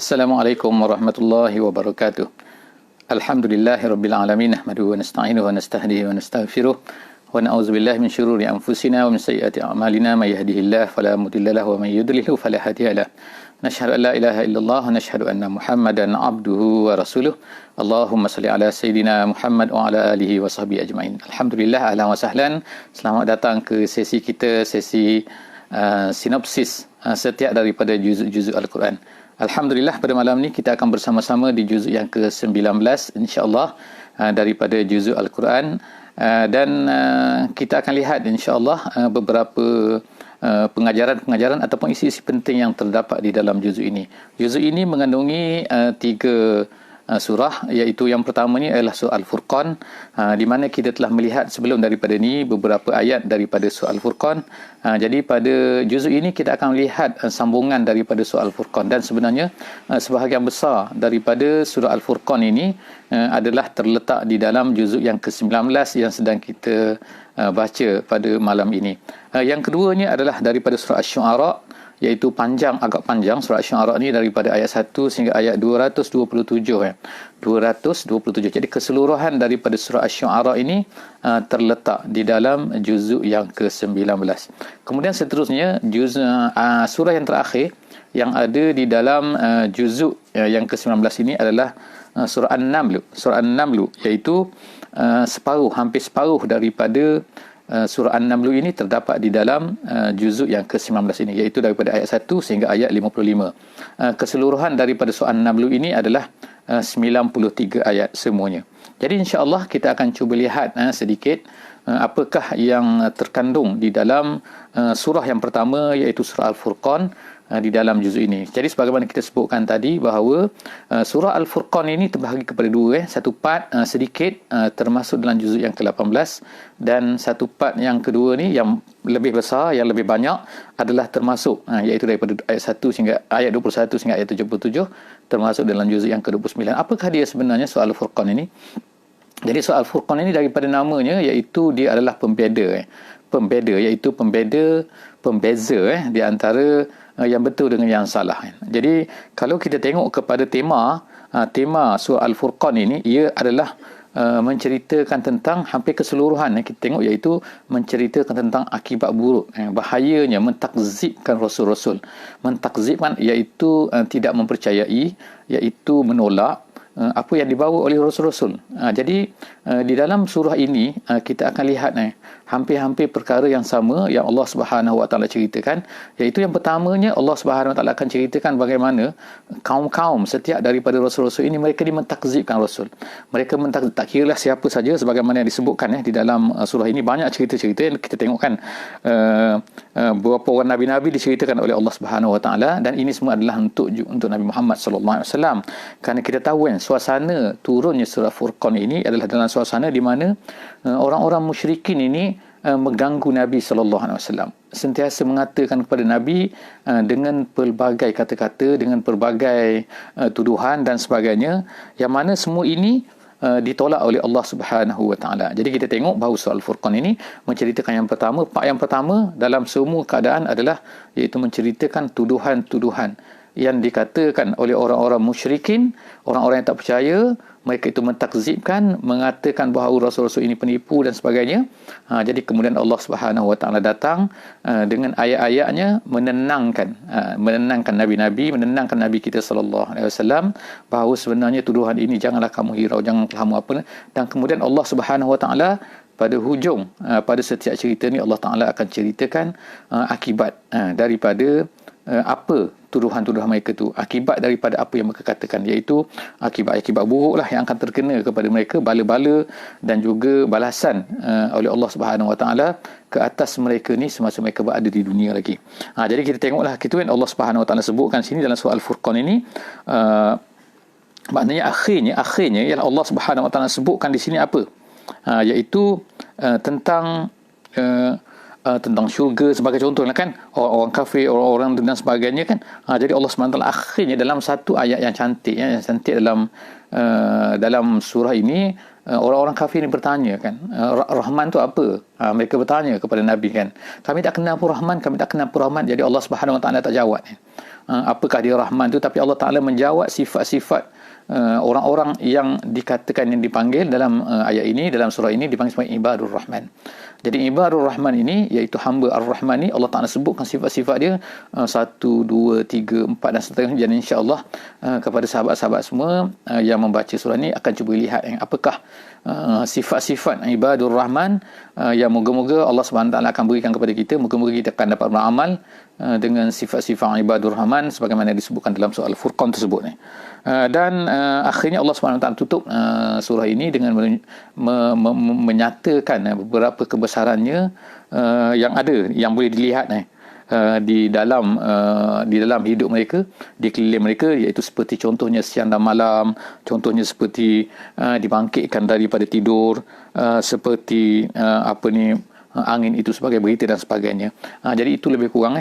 Assalamualaikum warahmatullahi wabarakatuh. Alhamdulillahirabbil alamin, nahmaduhu wa nasta'inuhu wa nastahdihi wa nastaghfiruh wa na'udzubillahi min syururi anfusina wa min sayyiati a'malina, may yahdihillahu fala mudilla lahu wa may yudlilhu fala hadiya lahu. Nashhadu an la ilaha illallah wa nashhadu anna Muhammadan 'abduhu wa rasuluh. Allahumma salli ala sayidina Muhammad wa ala alihi wa sahbihi ajma'in. Alhamdulillah, ahlan wa sahlan. Selamat datang ke sesi kita, sesi sinopsis setiap daripada juzuk Al-Quran. Alhamdulillah, pada malam ni kita akan bersama-sama di juzuk yang ke-19 insya-Allah daripada juzuk Al-Quran, dan kita akan lihat insya-Allah beberapa pengajaran-pengajaran ataupun isi-isi penting yang terdapat di dalam juzuk ini. Juzuk ini mengandungi tiga surah, iaitu yang pertamanya adalah surah Al-Furqan, di mana kita telah melihat sebelum daripada ni beberapa ayat daripada surah Al-Furqan. Jadi pada juzuk ini kita akan melihat sambungan daripada surah Al-Furqan, dan sebenarnya sebahagian besar daripada surah Al-Furqan ini adalah terletak di dalam juzuk yang ke-19 yang sedang kita baca pada malam ini. Yang keduanya adalah daripada surah Asy-Syu'ara, iaitu agak panjang. Surah Asy-Syu'ara ni daripada ayat 1 sehingga ayat 227 227. Jadi keseluruhan daripada surah Asy-Syu'ara ini terletak di dalam juzuk yang ke-19. Kemudian seterusnya surah yang terakhir yang ada di dalam juzuk yang ke-19 ini adalah surah An-Naml. Surah An-Naml iaitu hampir separuh daripada surah An-Naml ini terdapat di dalam juzuk yang ke-19 ini, iaitu daripada ayat 1 sehingga ayat 55. Keseluruhan daripada surah An-Naml ini adalah 93 ayat semuanya. Jadi insya-Allah kita akan cuba lihat sedikit apakah yang terkandung di dalam surah yang pertama, iaitu surah Al-Furqan, di dalam juzuk ini. Jadi sebagaimana kita sebutkan tadi bahawa surah Al-Furqan ini terbahagi kepada dua, satu part sedikit termasuk dalam juzuk yang ke-18, dan satu part yang kedua ni yang lebih besar, yang lebih banyak adalah termasuk iaitu daripada ayat 1 hingga ayat 21 hingga ayat 77 termasuk dalam juzuk yang ke-29. Apakah dia sebenarnya surah Al-Furqan ini? Jadi surah Al-Furqan ini daripada namanya, iaitu dia adalah pembeza, iaitu pembeza di antara yang betul dengan yang salah. Jadi kalau kita tengok kepada tema surah Al-Furqan ini, ia adalah menceritakan tentang hampir keseluruhan kita tengok, iaitu menceritakan tentang akibat buruk, bahayanya mentakzibkan rasul-rasul. Mentakzibkan iaitu tidak mempercayai, iaitu menolak apa yang dibawa oleh rasul-rasul. Jadi di dalam surah ini kita akan lihat hampir-hampir perkara yang sama yang Allah Subhanahu Wa Taala ceritakan, iaitu yang pertamanya Allah Subhanahu Wa Taala akan ceritakan bagaimana kaum-kaum setiap daripada rasul-rasul ini mereka dimentakzibkan rasul. Mereka tak kiralah siapa saja, sebagaimana yang disebutkan di dalam surah ini. Banyak cerita-cerita yang kita tengokkan, beberapa orang nabi-nabi diceritakan oleh Allah Subhanahu Wa Taala, dan ini semua adalah untuk Nabi Muhammad sallallahu alaihi wasallam. Kerana kita tahu suasana turunnya surah Furqan ini adalah dalam suasana di mana orang-orang musyrikin ini mengganggu Nabi sallallahu alaihi wasallam, sentiasa mengatakan kepada Nabi dengan pelbagai kata-kata, dengan pelbagai tuduhan dan sebagainya, yang mana semua ini ditolak oleh Allah Subhanahu Wa Taala. Jadi kita tengok bahawa surah Al-Furqan ini menceritakan part yang pertama dalam semua keadaan adalah iaitu menceritakan tuduhan-tuduhan yang dikatakan oleh orang-orang musyrikin, orang-orang yang tak percaya. Mereka itu mentakzibkan, mengatakan bahawa rasul-rasul ini penipu dan sebagainya. Jadi kemudian Allah Subhanahu Wa Taala datang dengan ayat-ayatnya menenangkan nabi-nabi, menenangkan nabi kita sallallahu alaihi wasallam bahawa sebenarnya tuduhan ini janganlah kamu hirau, jangan kamu apa. Dan kemudian Allah Subhanahu Wa Taala pada hujung pada setiap cerita ni Allah Taala akan ceritakan akibat daripada apa tuduhan-tuduhan mereka itu, akibat daripada apa yang mereka katakan, iaitu akibat-akibat buruklah yang akan terkena kepada mereka, bala-bala dan juga balasan oleh Allah Subhanahu Wa Taala ke atas mereka ni semasa mereka berada di dunia lagi. Jadi kita tengoklah kita Allah Subhanahu Wa Taala sebutkan sini dalam surah Al-Furqan ini, maknanya akhirnya ialah Allah Subhanahu Wa Taala sebutkan di sini apa? Iaitu tentang syurga sebagai contohnya kan, orang kafir, orang-orang dan sebagainya kan. Jadi Allah SWT akhirnya dalam satu ayat yang cantik, dalam surah ini, orang-orang kafir ni bertanya kan, Rahman tu apa? Mereka bertanya kepada Nabi kan, kami tak kenal pun Rahman, kami tak kenal pun Rahman. Jadi Allah Subhanahu Wa Taala tak jawab. apakah dia Rahman tu, tapi Allah Ta'ala menjawab sifat-sifat orang-orang yang dikatakan, yang dipanggil dalam ayat ini, dalam surah ini dipanggil sebagai ibadur Rahman. Jadi ibadur Rahman ini iaitu hamba Ar-Rahman ni, Allah Ta'ala sebutkan sifat-sifat dia 1, 2, 3, 4 dan seterusnya. Dan insya-Allah kepada sahabat-sahabat semua yang membaca surah ni akan cuba lihat apakah sifat-sifat ibadur Rahman yang moga-moga Allah Subhanahu Wa Taala akan berikan kepada kita. Moga-moga kita akan dapat beramal dengan sifat-sifat ibadur Rahman sebagaimana disebutkan dalam surah Al-Furqan tersebut ni. Dan akhirnya Allah Subhanahu Wa Taala tutup surah ini dengan menyatakan beberapa kebesarannya yang ada, yang boleh dilihat di dalam hidup mereka, di keliling mereka, iaitu seperti contohnya siang dan malam, contohnya seperti dibangkitkan daripada tidur, seperti angin itu sebagai berita dan sebagainya. Jadi itu lebih kurang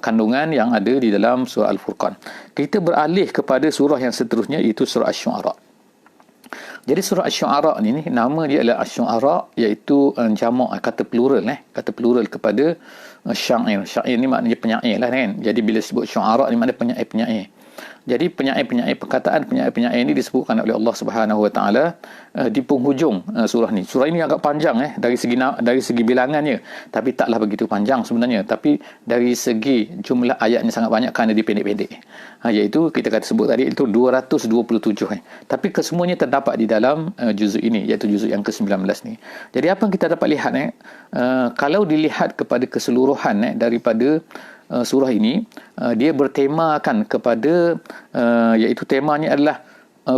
kandungan yang ada di dalam surah Al-Furqan. Kita beralih kepada surah yang seterusnya, iaitu surah Asy-Syu'ara. Jadi surah Asy-Syu'ara ni nama dia adalah Asy-Syu'ara, iaitu jamak, kata plural kepada syair. Syair ni maknanya penyair lah kan. Jadi bila sebut syu'ara ni maknanya penyair-penyair. Jadi penyair-penyair, perkataan penyair-penyair ini disebutkan oleh Allah Subhanahu Wa Taala di penghujung surah ni. Surah ini agak panjang dari segi bilangannya, tapi taklah begitu panjang sebenarnya. Tapi dari segi jumlah ayatnya sangat banyak kerana dia pendek-pendek. Iaitu kita kata sebut tadi itu 227. Tapi kesemuanya terdapat di dalam juzuk ini, iaitu juzuk yang ke-19 ni. Jadi apa yang kita dapat lihat kalau dilihat kepada keseluruhan daripada surah ini, dia bertemakan kepada iaitu temanya adalah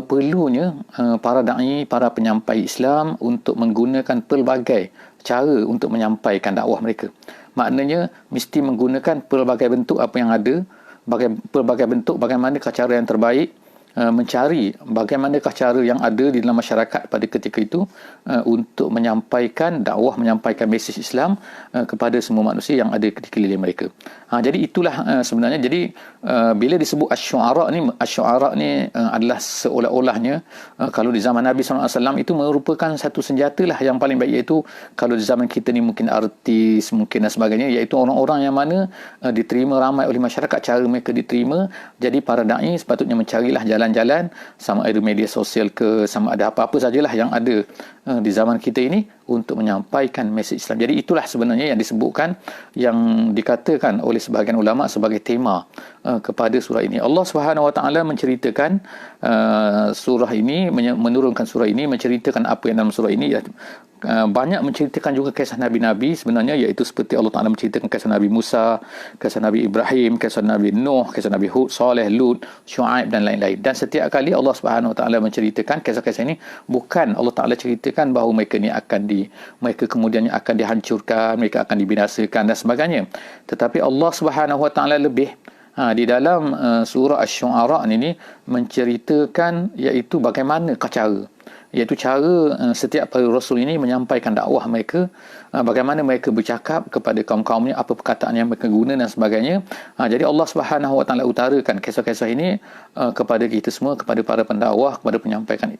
perlunya para da'i, para penyampai Islam untuk menggunakan pelbagai cara untuk menyampaikan dakwah mereka. Maknanya mesti menggunakan pelbagai bentuk apa yang ada, pelbagai bentuk bagaimanakah cara yang terbaik, mencari bagaimanakah cara yang ada di dalam masyarakat pada ketika itu untuk menyampaikan dakwah, menyampaikan mesej Islam kepada semua manusia yang ada di sekeliling mereka. Jadi itulah sebenarnya. Jadi bila disebut Asy-Syu'ara ni adalah seolah-olahnya kalau di zaman Nabi SAW itu merupakan satu senjata lah yang paling baik, iaitu kalau di zaman kita ni mungkin artis mungkin dan sebagainya, iaitu orang-orang yang mana diterima ramai oleh masyarakat, cara mereka diterima. Jadi para da'i sepatutnya mencarilah jalan-jalan, sama ada media sosial ke, sama ada apa-apa sajalah yang ada di zaman kita ini untuk menyampaikan mesej Islam. Jadi itulah sebenarnya yang disebutkan, yang dikatakan oleh sebahagian ulama sebagai tema kepada surah ini. Allah Subhanahu Wa Taala menceritakan surah ini, menurunkan surah ini, menceritakan apa yang dalam surah ini. Banyak menceritakan juga kisah Nabi-Nabi sebenarnya, iaitu seperti Allah Ta'ala menceritakan kisah Nabi Musa, kisah Nabi Ibrahim, kisah Nabi Nuh, kisah Nabi Hud, Saleh, Lut, Syu'aib dan lain-lain. Dan setiap kali Allah Subhanahu Wa Ta'ala menceritakan kisah-kisah ini, bukan Allah Ta'ala ceritakan bahawa mereka ni mereka kemudiannya akan dihancurkan, mereka akan dibinasakan dan sebagainya. Tetapi Allah Subhanahu Wa Ta'ala lebih di dalam surah Asy-Syu'ara ini menceritakan iaitu bagaimanakah cara, iaitu cara setiap para rasul ini menyampaikan dakwah mereka, bagaimana mereka bercakap kepada kaum-kaumnya, apa perkataan yang mereka guna dan sebagainya. Jadi Allah Subhanahu Wa Taala utarakan kisah-kisah ini kepada kita semua, kepada para pendakwah, kepada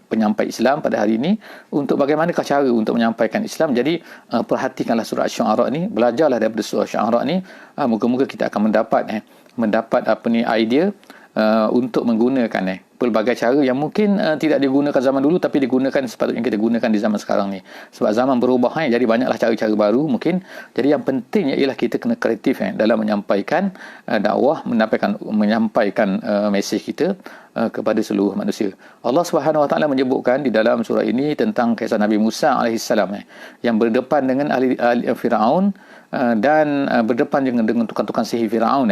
penyampai Islam pada hari ini, untuk bagaimanakah cara untuk menyampaikan Islam. Jadi perhatikanlah surah Asy-Syu'ara ni, belajarlah daripada surah Asy-Syu'ara ni. Moga-moga kita akan mendapat idea untuk menggunakan pelbagai cara yang mungkin tidak digunakan zaman dulu, tapi digunakan sepatutnya kita gunakan di zaman sekarang ni. Sebab zaman berubah jadi banyaklah cara-cara baru mungkin. Jadi yang pentingnya ialah kita kena kreatif dalam menyampaikan dakwah, menyampaikan mesej kita kepada seluruh manusia. Allah Subhanahu Wa Taala menyebutkan di dalam surah ini tentang kisah Nabi Musa alaihissalam yang berdepan dengan ahli Firaun dan berdepan dengan tukang-tukang sihir Firaun.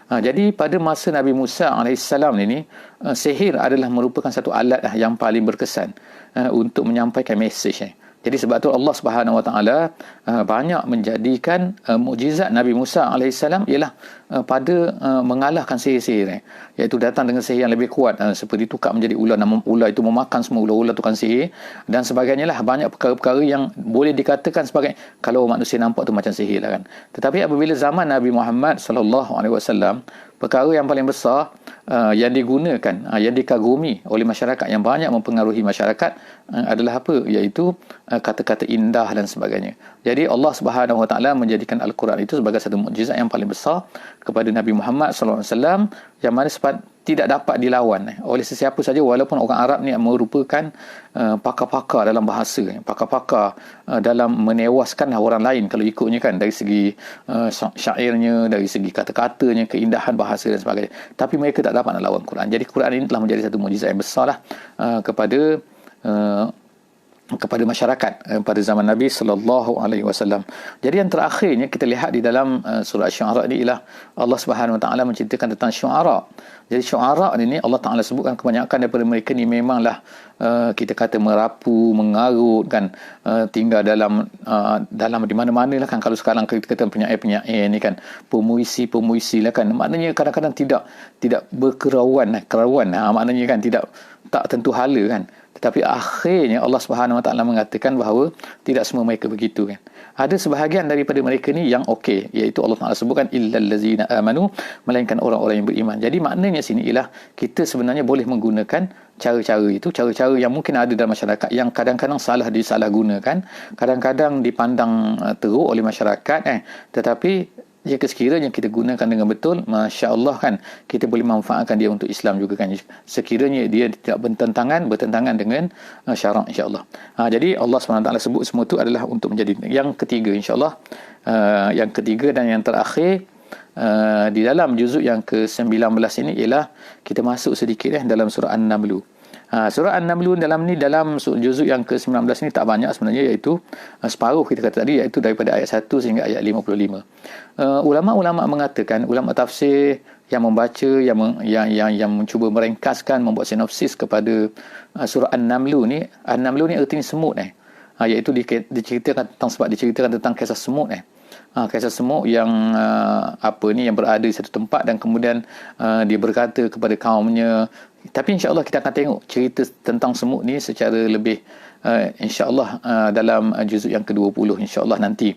Jadi pada masa Nabi Musa alaihissalam ini, sihir adalah merupakan satu alat yang paling berkesan untuk menyampaikan mesej. Jadi sebab tu Allah Subhanahu Wa Taala banyak menjadikan mukjizat Nabi Musa alaihissalam ialah pada mengalahkan sihir-sihir, iaitu datang dengan sihir yang lebih kuat, seperti tukar menjadi ular, nama ular itu memakan semua ular-ular tukang sihir dan sebagainya lah. Banyak perkara-perkara yang boleh dikatakan sebagai, kalau manusia nampak tu macam sihir lah kan. Tetapi apabila zaman Nabi Muhammad SAW, perkara yang paling besar yang digunakan, yang dikagumi oleh masyarakat, yang banyak mempengaruhi masyarakat adalah apa? Iaitu kata-kata indah dan sebagainya. Jadi Allah Subhanahu Wa Taala menjadikan Al-Quran itu sebagai satu mukjizat yang paling besar, kepada Nabi Muhammad SAW, yang mana tidak dapat dilawan oleh sesiapa saja, walaupun orang Arab ni merupakan pakar-pakar dalam bahasa, pakar-pakar dalam menewaskan orang lain kalau ikutnya kan, dari segi syairnya, dari segi kata-katanya, keindahan bahasa dan sebagainya. Tapi mereka tak dapat nak lawan Quran. Jadi Quran ini telah menjadi satu mukjizat yang besar lah kepada masyarakat pada zaman Nabi sallallahu alaihi wasallam. Jadi yang terakhirnya kita lihat di dalam surah Asy-Syu'ara ini ialah Allah Subhanahu wa taala menceritakan tentang syu'ara. Jadi syu'ara ini Allah Taala sebutkan kebanyakan daripada mereka ni memanglah kita kata merapu, mengarut kan, tinggal dalam di mana-mana lah kan. Kalau sekarang kita kata penyair-penyair ni kan, pemuisi lah kan, maknanya kadang-kadang tidak berkerawan, maknanya kan tak tentu hala kan. Tetapi akhirnya Allah Subhanahu Wa Taala mengatakan bahawa tidak semua mereka begitu kan. Ada sebahagian daripada mereka ni yang okey, iaitu Allah Taala sebutkan illal ladzina amanu, melainkan orang-orang yang beriman. Jadi maknanya sini ialah kita sebenarnya boleh menggunakan cara-cara itu, cara-cara yang mungkin ada dalam masyarakat yang kadang-kadang salah disalahgunakan, kadang-kadang dipandang teruk oleh masyarakat tetapi jika sekiranya kita gunakan dengan betul, Masya Allah kan, kita boleh manfaatkan dia untuk Islam juga kan, sekiranya dia tidak bertentangan dengan syarak, insyaAllah. Jadi Allah SWT sebut semua itu adalah untuk menjadi yang ketiga, insyaAllah. Yang ketiga dan yang terakhir di dalam juzuk yang ke-19 ini ialah kita masuk sedikit dalam surah An-Naml. Surah An-Naml dalam juzuk yang ke-19 ni tak banyak sebenarnya, iaitu separuh kita kata tadi, iaitu daripada ayat 1 sehingga ayat 55. Ulama-ulama mengatakan, ulama tafsir yang membaca, yang mencuba merengkaskan, membuat sinopsis kepada surah An-Naml ni artinya semut iaitu diceritakan tentang kisah semut kisah semut yang yang berada di satu tempat, dan kemudian dia berkata kepada kaumnya. Tapi insya-Allah kita akan tengok cerita tentang semut ni secara lebih insya-Allah dalam juzuk yang ke-20 insya-Allah nanti.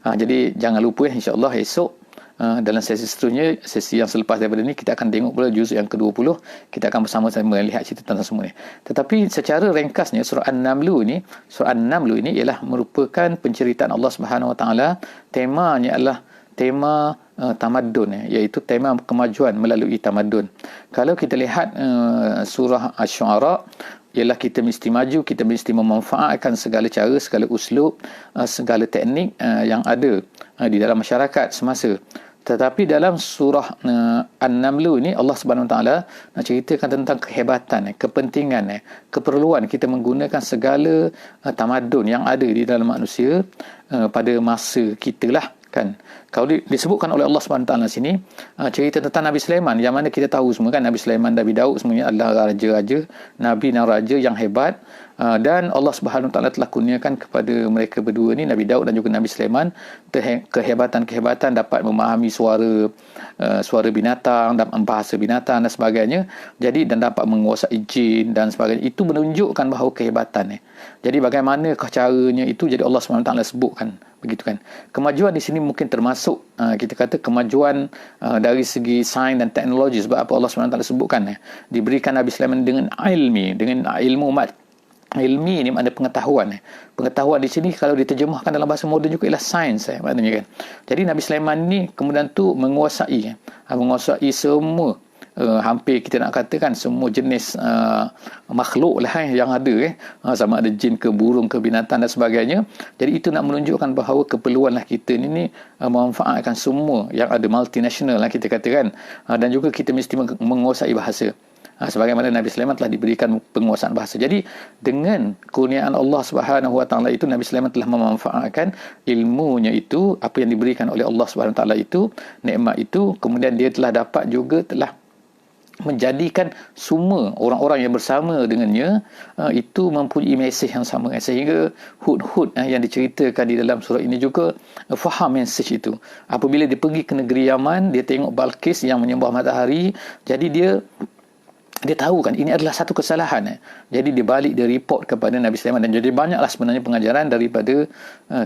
Jadi jangan lupa insya-Allah esok dalam sesi seterusnya, sesi yang selepas daripada ni, kita akan tengok pula juzuk yang ke-20. Kita akan bersama-sama melihat cerita tentang semut ni. Tetapi secara ringkasnya surah An-Naml ini ialah merupakan penceritaan Allah Subhanahu Wa Taala. Temanya adalah tema tamadun, iaitu tema kemajuan melalui tamadun. Kalau kita lihat surah Asy-Syu'ara, ialah kita mesti maju, kita mesti memanfaatkan segala cara, segala uslub, segala teknik yang ada di dalam masyarakat semasa. Tetapi dalam surah An-Naml ini Allah Subhanahu Wa Taala nak ceritakan tentang kehebatan, kepentingan, keperluan kita menggunakan segala tamadun yang ada di dalam manusia pada masa kita lah kan. Kalau disebutkan oleh Allah SWT sini cerita tentang Nabi Sulaiman, yang mana kita tahu semua kan, Nabi Sulaiman, Nabi Daud semuanya adalah raja-raja, nabi dan raja yang hebat, dan Allah SWT telah kurniakan kepada mereka berdua ni, Nabi Daud dan juga Nabi Sulaiman, kehebatan-kehebatan dapat memahami suara binatang, dapat bahasa binatang dan sebagainya. Jadi dan dapat menguasai jin dan sebagainya. Itu menunjukkan bahawa kehebatan Jadi bagaimanakah caranya itu, jadi Allah SWT sebutkan begitu kan. Kemajuan di sini mungkin termasuk kita kata kemajuan dari segi sains dan teknologi, sebab apa Allah SWT sebutkan diberikan Nabi Sulaiman dengan ilmu ilmi ini makna pengetahuan. Pengetahuan di sini kalau diterjemahkan dalam bahasa moden juga ialah sains maknanya kan. Jadi Nabi Sulaiman ni kemudian tu menguasai semua hampir kita nak katakan semua jenis makhluk lah yang ada sama ada jin ke burung ke binatang dan sebagainya. Jadi itu nak menunjukkan bahawa keperluan lah kita ni memanfaatkan semua yang ada, multinational lah kita katakan, dan juga kita mesti menguasai bahasa. Sebagaimana Nabi Sulaiman telah diberikan penguasaan bahasa. Jadi dengan kurniaan Allah Subhanahu Wa Taala itu, Nabi Sulaiman telah memanfaatkan ilmunya itu, apa yang diberikan oleh Allah Subhanahu Wa Taala itu, nikmat itu, kemudian dia telah menjadikan semua orang-orang yang bersama dengannya itu mempunyai mesej yang sama, sehingga Hud yang diceritakan di dalam surah ini juga faham mesej itu. Apabila dia pergi ke negeri Yaman, dia tengok Balqis yang menyembah matahari, jadi dia dia tahu kan ini adalah satu kesalahan. Jadi dia balik, dia report kepada Nabi Sulaiman, dan jadi banyaklah sebenarnya pengajaran daripada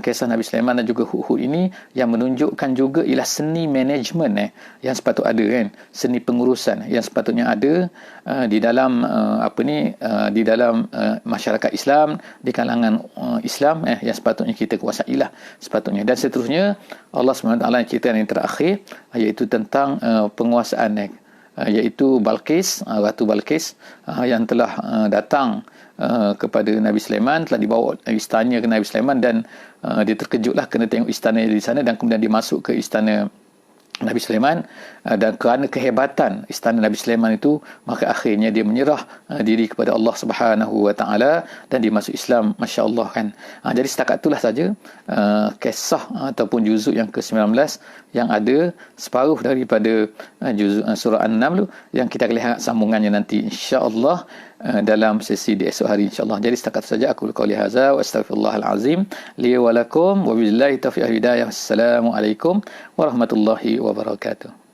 kisah Nabi Sulaiman dan juga Hud ini yang menunjukkan juga ialah seni management yang sepatut ada kan, seni pengurusan yang sepatutnya ada di dalam di dalam masyarakat Islam, di kalangan Islam yang sepatutnya kita kuasailah sepatutnya. Dan seterusnya Allah SWT cerita yang terakhir iaitu tentang penguasaan iaitu Balqis, Ratu Balqis yang telah datang kepada Nabi Sulaiman, telah dibawa istana ke Nabi Sulaiman, dan dia terkejutlah kena tengok istana di sana, dan kemudian dia masuk ke istana Nabi Sulaiman, dan kerana kehebatan istana Nabi Sulaiman itu, maka akhirnya dia menyerah diri kepada Allah Subhanahu Wa Taala dan dia masuk Islam, masya-Allah kan. Jadi setakat itulah saja kisah ataupun juzuk yang ke-19 yang ada separuh daripada juzuk surah An-Naml yang kita akan lihat sambungannya nanti insya-Allah dalam sesi di esok hari insya-Allah. Jadi setakat saja aku qauli hadza wa astaghfirullahal azim li wa lakum wa billahi taufiq hidayah. Assalamualaikum warahmatullahi wabarakatuh.